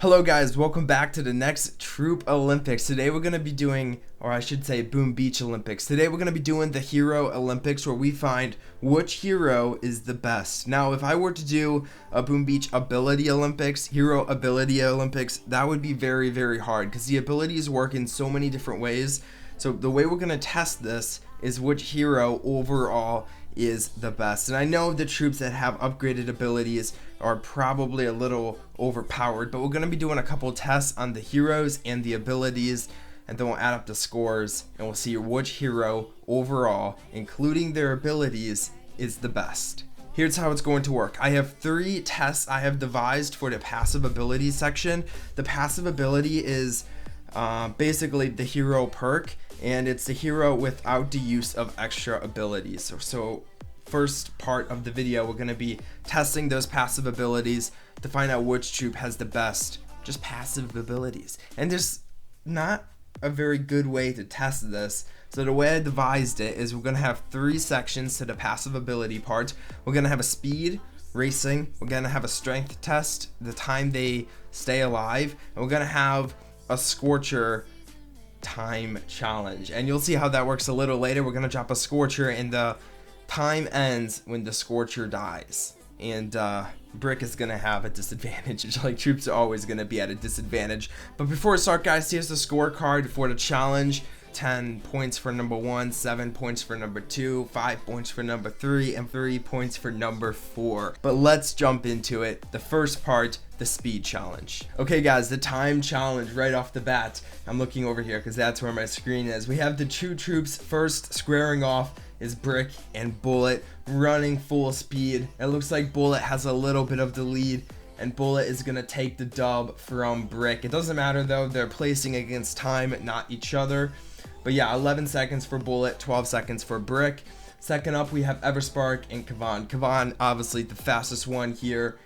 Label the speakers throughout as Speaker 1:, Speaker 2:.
Speaker 1: Hello guys, welcome back to the next Troop Olympics. Today we're going to be doing, or I should say Boom Beach Olympics. Today we're going to be doing the Hero Olympics, where we find which hero is the best. Now if I were to do a Boom Beach Ability Olympics, Hero Ability Olympics, that would be very, very hard because the abilities work in so many different ways. So the way we're going to test this is which hero overall is the best. And I know the troops that have upgraded abilities are probably a little overpowered, but we're going to be doing a couple tests on the heroes and the abilities, and then we'll add up the scores and we'll see which hero overall, including their abilities, is the best. Here's how it's going to work. I have 3 tests I have devised for the passive ability section. The passive ability is basically the hero perk, and it's the hero without the use of extra abilities. So first part of the video, we're going to be testing those passive abilities to find out which troop has the best just passive abilities. And there's not a very good way to test this. So the way I devised it is we're going to have 3 sections to the passive ability part. We're going to have a speed, racing, we're going to have a strength test, the time they stay alive, and we're going to have a Scorcher time challenge. And you'll see how that works a little later. We're going to drop a Scorcher and the time ends when the Scorcher dies, and Brick is gonna have a disadvantage. Like, troops are always gonna be at a disadvantage. But before we start, guys, here's the scorecard for the challenge. 10 points for number 1, 7 points for number 2, 5 points for number 3, and 3 points for number 4. But let's jump into it. The first part, the speed challenge. Okay guys, the time challenge right off the bat. I'm looking over here because that's where my screen is. We have the 2 troops first squaring off is Brick and Bullet running full speed. It looks like Bullet has a little bit of the lead, and Bullet is gonna take the dub from Brick. It doesn't matter though, they're placing against time, not each other. But yeah, 11 seconds for Bullet, 12 seconds for Brick. Second up, we have Everspark and Kavan. Kavan, obviously the fastest one here,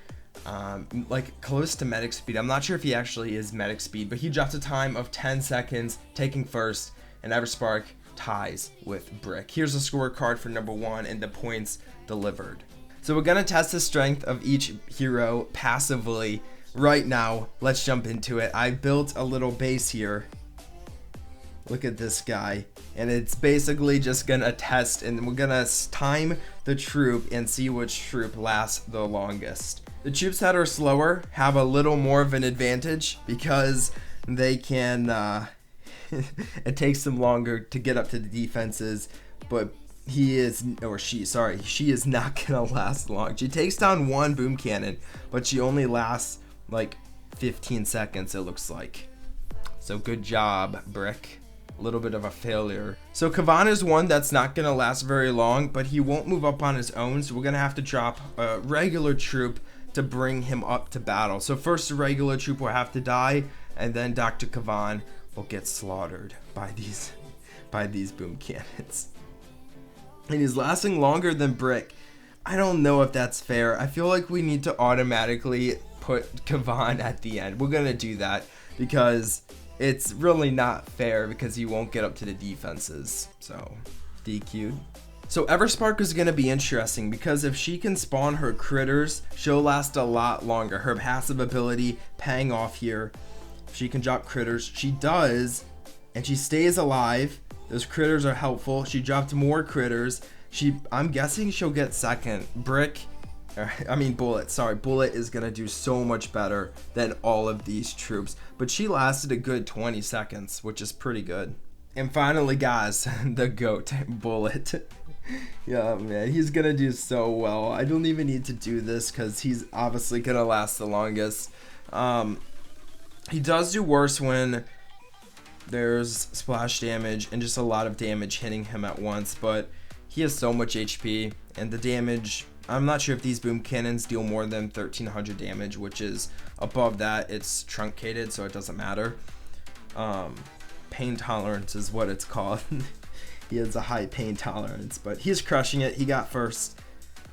Speaker 1: like close to medic speed. I'm not sure if he actually is medic speed, but he dropped a time of 10 seconds, taking first, and Everspark ties with Brick. Here's a scorecard for number 1 and the points delivered. So we're gonna test the strength of each hero passively right now. Let's jump into it. I built a little base here. Look at this guy, and it's basically just gonna test, and we're gonna time the troop and see which troop lasts the longest. The troops that are slower have a little more of an advantage because they can it takes them longer to get up to the defenses, but she is not gonna last long. She takes down 1 boom cannon, but she only lasts like 15 seconds, it looks like. So good job, Brick. A little bit of a failure. So Kavan is one that's not gonna last very long, but he won't move up on his own, so we're gonna have to drop a regular troop to bring him up to battle. So first the regular troop will have to die, and then Dr. Kavan will get slaughtered by these boom cannons. And he's lasting longer than Brick. I don't know if that's fair. I feel like we need to automatically put Kavan at the end. We're gonna do that because it's really not fair because he won't get up to the defenses. So DQ'd. So Everspark is going to be interesting because if she can spawn her critters, she'll last a lot longer. Her passive ability paying off here. If she can drop critters, she does, and she stays alive. Those critters are helpful. She dropped more critters. I'm guessing she'll get second. Bullet is gonna do so much better than all of these troops, but she lasted a good 20 seconds, which is pretty good. And finally, guys, the GOAT, Bullet. Yeah, man, he's gonna do so well. I don't even need to do this because he's obviously gonna last the longest. He does do worse when there's splash damage and just a lot of damage hitting him at once, but he has so much HP, and the damage, I'm not sure if these boom cannons deal more than 1300 damage, which is above that it's truncated, so it doesn't matter. Pain tolerance is what it's called. He has a high pain tolerance, but he's crushing it. He got first.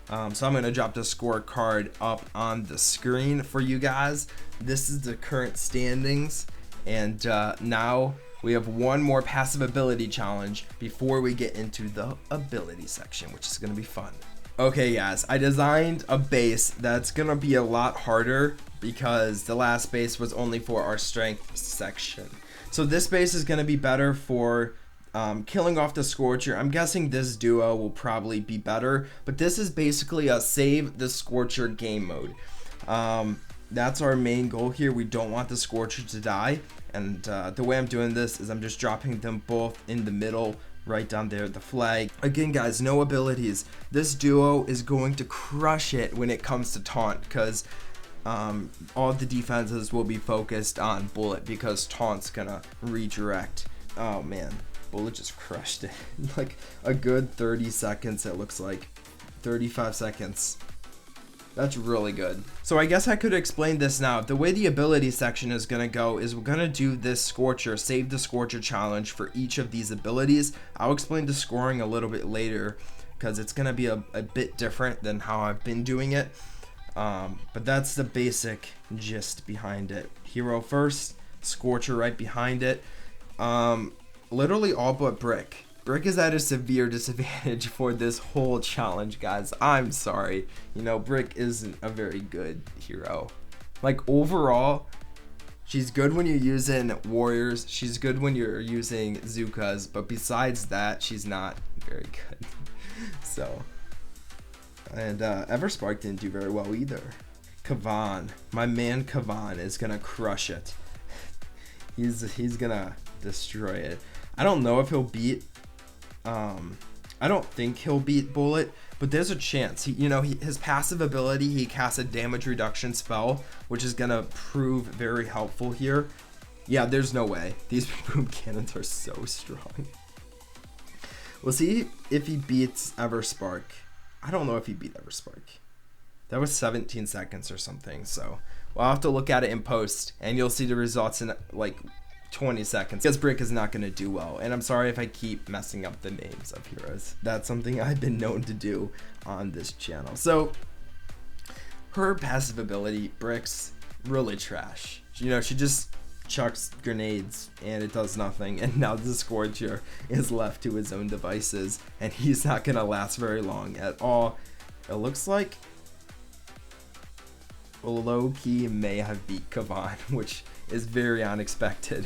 Speaker 1: So I'm gonna drop the scorecard up on the screen for you guys. This is the current standings, and now we have one more passive ability challenge before we get into the ability section, which is gonna be fun. Okay guys, I designed a base that's gonna be a lot harder because the last base was only for our strength section. So this base is gonna be better for killing off the Scorcher. I'm guessing this duo will probably be better, but this is basically a save the Scorcher game mode. That's our main goal here. We don't want the Scorcher to die, and the way I'm doing this is I'm just dropping them both in the middle, right down there, the flag. Again guys, no abilities. This duo is going to crush it when it comes to taunt, because all the defenses will be focused on Bullet because taunt's gonna redirect. Oh man, Bullet just crushed it. Like a good 30 seconds, it looks like 35 seconds. That's really good. So I guess I could explain this now. The way the ability section is gonna go is we're gonna do this Scorcher, save the Scorcher challenge for each of these abilities. I'll explain the scoring a little bit later because it's gonna be a bit different than how I've been doing it. But that's the basic gist behind it. Hero first, Scorcher right behind it. Literally all but Brick. Brick is at a severe disadvantage for this whole challenge, guys. I'm sorry. You know, Brick isn't a very good hero. Like, overall, she's good when you're using warriors. She's good when you're using Zukas. But besides that, she's not very good. So, and Everspark didn't do very well either. Kavan. My man Kavan is going to crush it. He's going to destroy it. I don't know if he'll beat... I don't think he'll beat Bullet, but there's a chance. His passive ability, he casts a damage reduction spell, which is gonna prove very helpful here. Yeah, there's no way. These boom cannons are so strong. We'll see if he beats Everspark. I don't know if he beat Everspark. That was 17 seconds or something, so we'll have to look at it in post, and you'll see the results in like 20 seconds, because Brick is not going to do well, and I'm sorry if I keep messing up the names of heroes. That's something I've been known to do on this channel. So her passive ability, Brick's really trash. She just chucks grenades and it does nothing, and now the Scorcher is left to his own devices and he's not going to last very long at all. It looks like low-key may have beat Kavan, which is very unexpected.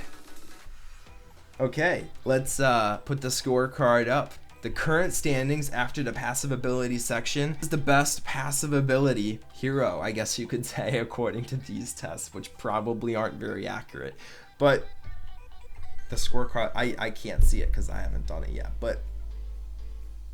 Speaker 1: Okay, let's put the scorecard up. The current standings after the passive ability section is the best passive ability hero, I guess you could say, according to these tests, which probably aren't very accurate. But the scorecard, I can't see it because I haven't done it yet, but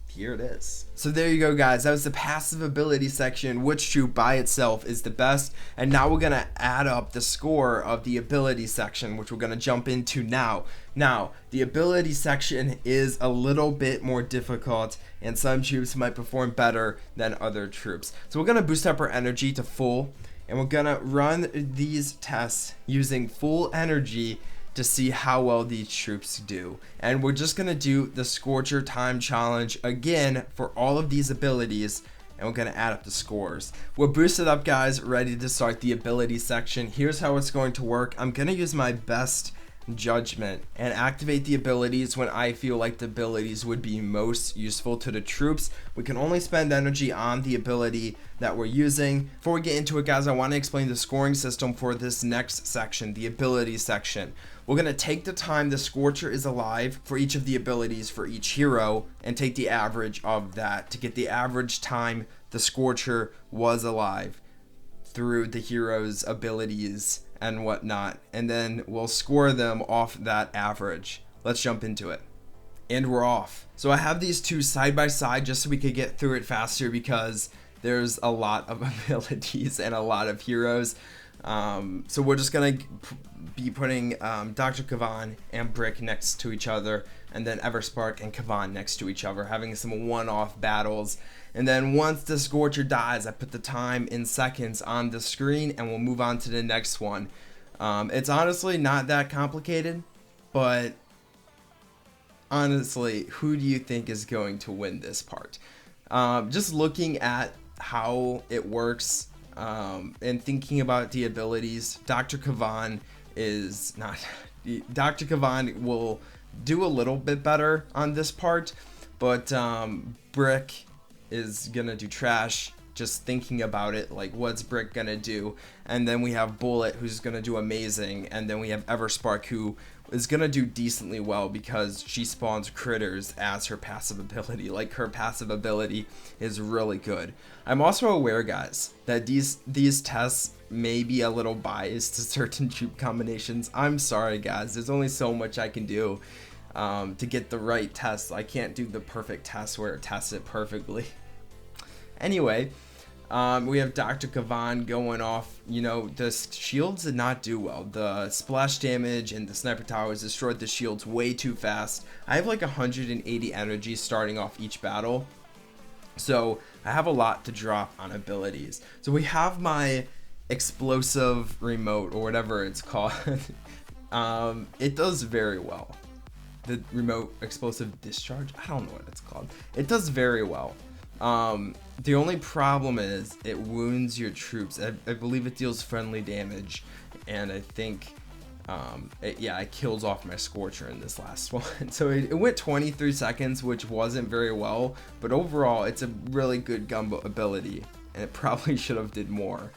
Speaker 1: here it is. So there you go, guys. That was the passive ability section. Which troop by itself is the best? And now we're gonna add up the score of the ability section, which we're gonna jump into now. Now, the ability section is a little bit more difficult, and some troops might perform better than other troops. So we're gonna boost up our energy to full, and we're gonna run these tests using full energy to see how well these troops do. And we're just gonna do the Scorcher time challenge again for all of these abilities, and we're gonna add up the scores. We're boosted up, guys, ready to start the ability section. Here's how it's going to work. I'm gonna use my best judgment and activate the abilities when I feel like the abilities would be most useful to the troops. We can only spend energy on the ability that we're using. Before we get into it, guys, I want to explain the scoring system for this next section, the ability section. We're going to take the time the Scorcher is alive for each of the abilities for each hero and take the average of that to get the average time the Scorcher was alive through the hero's abilities and whatnot, and then we'll score them off that average. Let's jump into it. And we're off. So I have these two side by side just so we could get through it faster because there's a lot of abilities and a lot of heroes. So we're just gonna be putting Dr. Kavan and Brick next to each other, and then Everspark and Kavan next to each other, having some one-off battles. And then once the Scorcher dies, I put the time in seconds on the screen, and we'll move on to the next one. It's honestly not that complicated, but honestly, who do you think is going to win this part? Just looking at how it works and thinking about the abilities, Dr. Kavan is not... Dr. Kavan will do a little bit better on this part, but Brick is gonna do trash. Just thinking about it, like what's Brick gonna do? And then we have Bullet, who's gonna do amazing, and then we have Everspark, who is gonna do decently well because she spawns critters as her passive ability. Like, her passive ability is really good. I'm also aware, guys, that these tests may be a little biased to certain troop combinations. I'm sorry, guys, there's only so much I can do to get the right test. I can't do the perfect test where it tests it perfectly. Anyway, we have Dr. Kavan going off. You know, the shields did not do well. The splash damage and the sniper towers destroyed the shields way too fast. I have like 180 energy starting off each battle, so I have a lot to drop on abilities. So we have my explosive remote, or whatever it's called. It does very well. The remote explosive discharge, I don't know what it's called. It does very well. The only problem is it wounds your troops. I believe it deals friendly damage, and I think it kills off my Scorcher in this last one. So it went 23 seconds, which wasn't very well, but overall it's a really good gun ability, and it probably should have did more.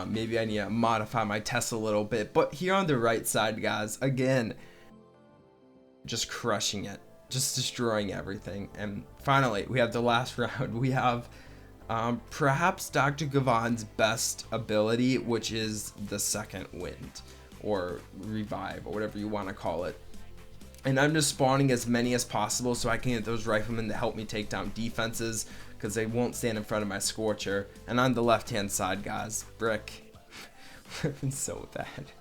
Speaker 1: Maybe I need to modify my test a little bit, but here on the right side, guys, again, just crushing it. Just destroying everything. And finally, we have the last round. We have perhaps Dr. Gavan's best ability, which is the second wind, or revive, or whatever you want to call it. And I'm just spawning as many as possible so I can get those riflemen to help me take down defenses, because they won't stand in front of my Scorcher. And on the left hand side, guys, Brick. It's so bad.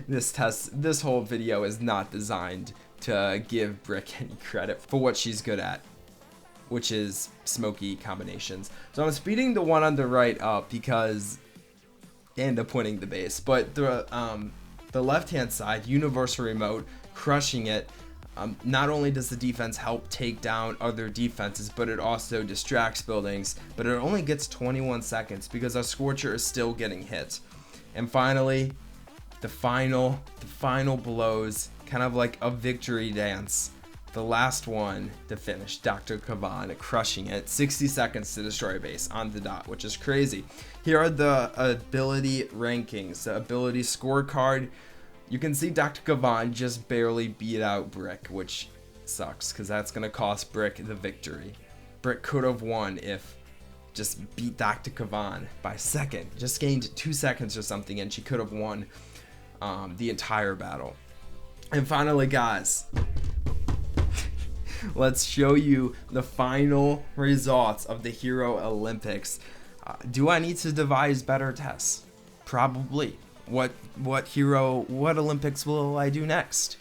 Speaker 1: This whole video is not designed to give Brick any credit for what she's good at, which is smoky combinations. So I'm speeding the one on the right up because I end up winning the base. But the left hand side, universal remote, crushing it. Not only does the defense help take down other defenses, but it also distracts buildings. But it only gets 21 seconds because our Scorcher is still getting hit. And finally, the final blows, kind of like a victory dance. The last one to finish, Dr. Kavan crushing it. 60 seconds to destroy a base on the dot, which is crazy. Here are the ability rankings, the ability scorecard. You can see Dr. Kavan just barely beat out Brick, which sucks because that's going to cost Brick the victory. Brick could have won if just beat Dr. Kavan by a second. Just gained 2 seconds or something, and she could have won the entire battle. And finally, guys, let's show you the final results of the Hero Olympics. Do I need to devise better tests? Probably. What Olympics will I do next?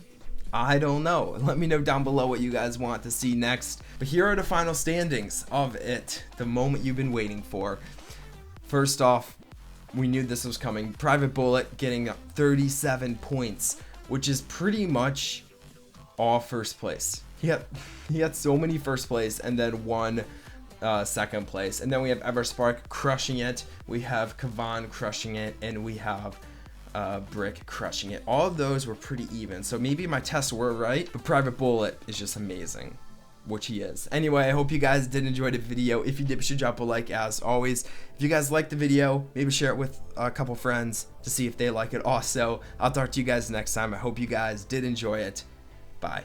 Speaker 1: I don't know. Let me know down below what you guys want to see next. But here are the final standings of it, the moment you've been waiting for. First off, we knew this was coming. Private Bullet getting 37 points, which is pretty much all first place. He had so many first place and then one second place. And then we have Everspark crushing it. We have Kavan crushing it, and we have Brick crushing it. All of those were pretty even, so maybe my tests were right, but Private Bullet is just amazing, which he is. Anyway, I hope you guys did enjoy the video. If you did, be sure to drop a like as always. If you guys liked the video, maybe share it with a couple friends to see if they like it also. I'll talk to you guys next time. I hope you guys did enjoy it. Bye.